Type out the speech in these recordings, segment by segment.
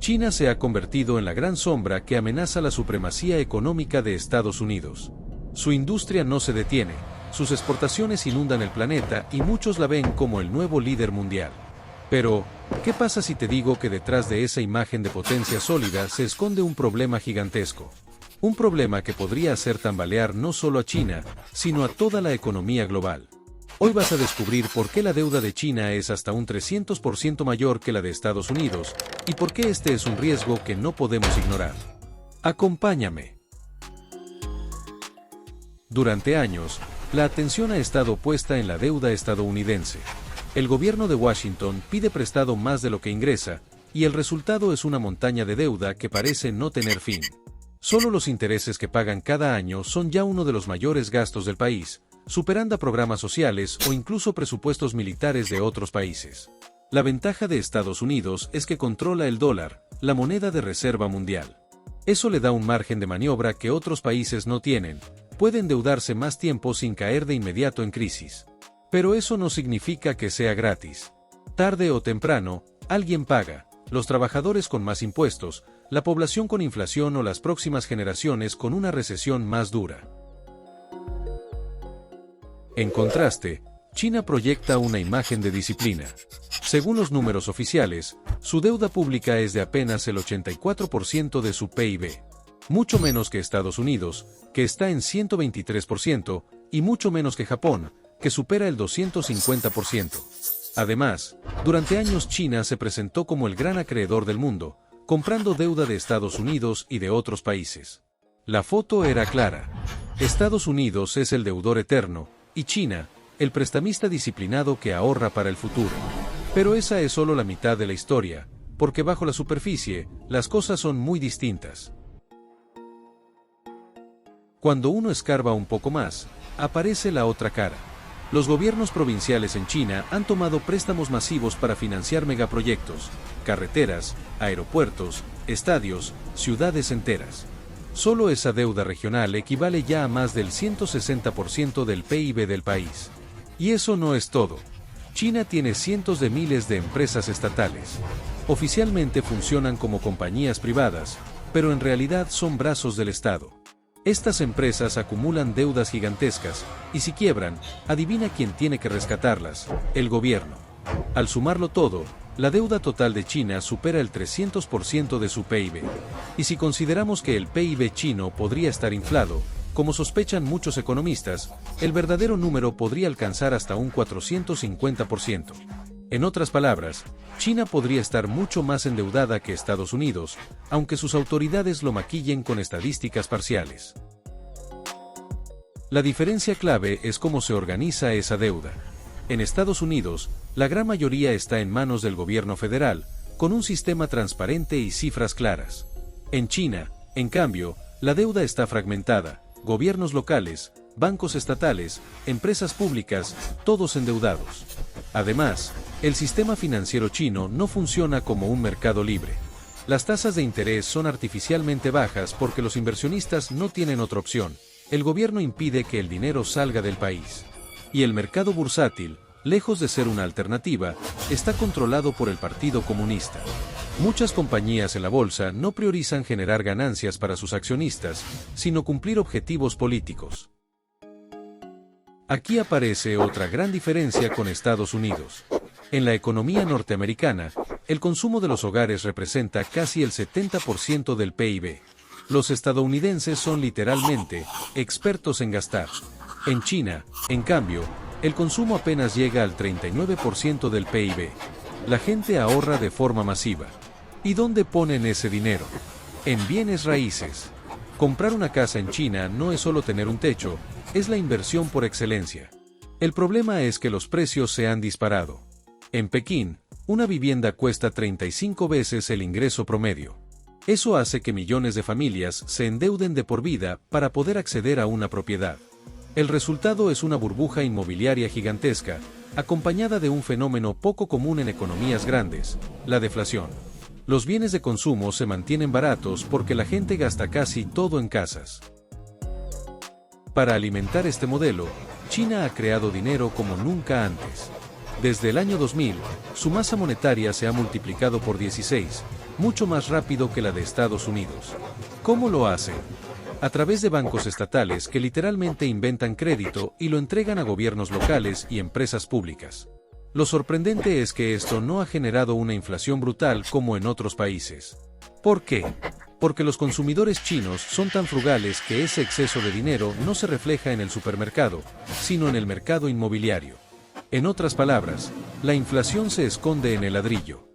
China se ha convertido en la gran sombra que amenaza la supremacía económica de Estados Unidos. Su industria no se detiene, sus exportaciones inundan el planeta y muchos la ven como el nuevo líder mundial. Pero, ¿qué pasa si te digo que detrás de esa imagen de potencia sólida se esconde un problema gigantesco? Un problema que podría hacer tambalear no solo a China, sino a toda la economía global. Hoy vas a descubrir por qué la deuda de China es hasta un 300% mayor que la de Estados Unidos, y por qué este es un riesgo que no podemos ignorar. Acompáñame. Durante años, la atención ha estado puesta en la deuda estadounidense. El gobierno de Washington pide prestado más de lo que ingresa, y el resultado es una montaña de deuda que parece no tener fin. Solo los intereses que pagan cada año son ya uno de los mayores gastos del país, superando a programas sociales o incluso presupuestos militares de otros países. La ventaja de Estados Unidos es que controla el dólar, la moneda de reserva mundial. Eso le da un margen de maniobra que otros países no tienen, puede endeudarse más tiempo sin caer de inmediato en crisis. Pero eso no significa que sea gratis. Tarde o temprano, alguien paga, los trabajadores con más impuestos, la población con inflación o las próximas generaciones con una recesión más dura. En contraste, China proyecta una imagen de disciplina. Según los números oficiales, su deuda pública es de apenas el 84% de su PIB. Mucho menos que Estados Unidos, que está en 123%, y mucho menos que Japón, que supera el 250%. Además, durante años China se presentó como el gran acreedor del mundo, comprando deuda de Estados Unidos y de otros países. La foto era clara. Estados Unidos es el deudor eterno, y China, el prestamista disciplinado que ahorra para el futuro. Pero esa es solo la mitad de la historia, porque bajo la superficie, las cosas son muy distintas. Cuando uno escarba un poco más, aparece la otra cara. Los gobiernos provinciales en China han tomado préstamos masivos para financiar megaproyectos, carreteras, aeropuertos, estadios, ciudades enteras. Solo esa deuda regional equivale ya a más del 160% del PIB del país. Y eso no es todo. China tiene cientos de miles de empresas estatales. Oficialmente funcionan como compañías privadas, pero en realidad son brazos del Estado. Estas empresas acumulan deudas gigantescas, y si quiebran, adivina quién tiene que rescatarlas: el gobierno. Al sumarlo todo, la deuda total de China supera el 300% de su PIB. Y si consideramos que el PIB chino podría estar inflado, como sospechan muchos economistas, el verdadero número podría alcanzar hasta un 450%. En otras palabras, China podría estar mucho más endeudada que Estados Unidos, aunque sus autoridades lo maquillen con estadísticas parciales. La diferencia clave es cómo se organiza esa deuda. En Estados Unidos, la gran mayoría está en manos del gobierno federal, con un sistema transparente y cifras claras. En China, en cambio, la deuda está fragmentada: gobiernos locales, bancos estatales, empresas públicas, todos endeudados. Además, el sistema financiero chino no funciona como un mercado libre. Las tasas de interés son artificialmente bajas porque los inversionistas no tienen otra opción. El gobierno impide que el dinero salga del país. Y el mercado bursátil, lejos de ser una alternativa, está controlado por el Partido Comunista. Muchas compañías en la bolsa no priorizan generar ganancias para sus accionistas, sino cumplir objetivos políticos. Aquí aparece otra gran diferencia con Estados Unidos. En la economía norteamericana, el consumo de los hogares representa casi el 70% del PIB. Los estadounidenses son literalmente expertos en gastar. En China, en cambio, el consumo apenas llega al 39% del PIB. La gente ahorra de forma masiva. ¿Y dónde ponen ese dinero? En bienes raíces. Comprar una casa en China no es solo tener un techo, es la inversión por excelencia. El problema es que los precios se han disparado. En Pekín, una vivienda cuesta 35 veces el ingreso promedio. Eso hace que millones de familias se endeuden de por vida para poder acceder a una propiedad. El resultado es una burbuja inmobiliaria gigantesca, acompañada de un fenómeno poco común en economías grandes: la deflación. Los bienes de consumo se mantienen baratos porque la gente gasta casi todo en casas. Para alimentar este modelo, China ha creado dinero como nunca antes. Desde el año 2000, su masa monetaria se ha multiplicado por 16, mucho más rápido que la de Estados Unidos. ¿Cómo lo hacen? A través de bancos estatales que literalmente inventan crédito y lo entregan a gobiernos locales y empresas públicas. Lo sorprendente es que esto no ha generado una inflación brutal como en otros países. ¿Por qué? Porque los consumidores chinos son tan frugales que ese exceso de dinero no se refleja en el supermercado, sino en el mercado inmobiliario. En otras palabras, la inflación se esconde en el ladrillo.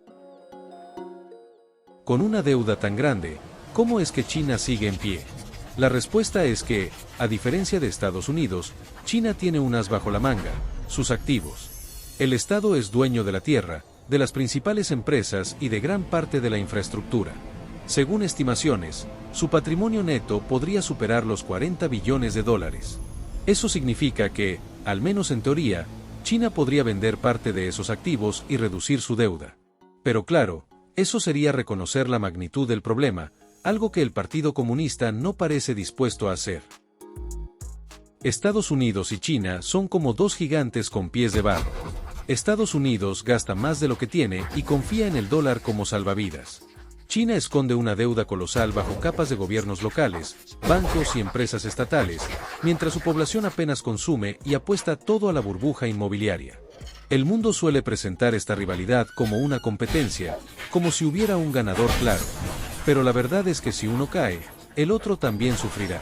Con una deuda tan grande, ¿cómo es que China sigue en pie? La respuesta es que, a diferencia de Estados Unidos, China tiene un as bajo la manga: sus activos. El Estado es dueño de la tierra, de las principales empresas y de gran parte de la infraestructura. Según estimaciones, su patrimonio neto podría superar los 40 billones de dólares. Eso significa que, al menos en teoría, China podría vender parte de esos activos y reducir su deuda. Pero claro, eso sería reconocer la magnitud del problema, algo que el Partido Comunista no parece dispuesto a hacer. Estados Unidos y China son como dos gigantes con pies de barro. Estados Unidos gasta más de lo que tiene y confía en el dólar como salvavidas. China esconde una deuda colosal bajo capas de gobiernos locales, bancos y empresas estatales, mientras su población apenas consume y apuesta todo a la burbuja inmobiliaria. El mundo suele presentar esta rivalidad como una competencia, como si hubiera un ganador claro. Pero la verdad es que si uno cae, el otro también sufrirá.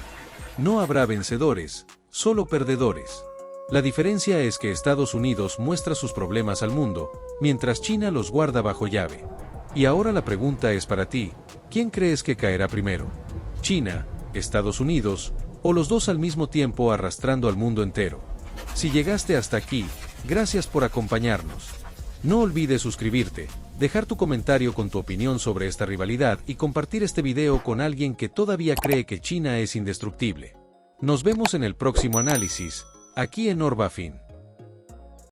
No habrá vencedores, solo perdedores. La diferencia es que Estados Unidos muestra sus problemas al mundo, mientras China los guarda bajo llave. Y ahora la pregunta es para ti: ¿quién crees que caerá primero? ¿China, Estados Unidos, o los dos al mismo tiempo arrastrando al mundo entero? Si llegaste hasta aquí, gracias por acompañarnos. No olvides suscribirte, dejar tu comentario con tu opinión sobre esta rivalidad y compartir este video con alguien que todavía cree que China es indestructible. Nos vemos en el próximo análisis, aquí en Orbafin.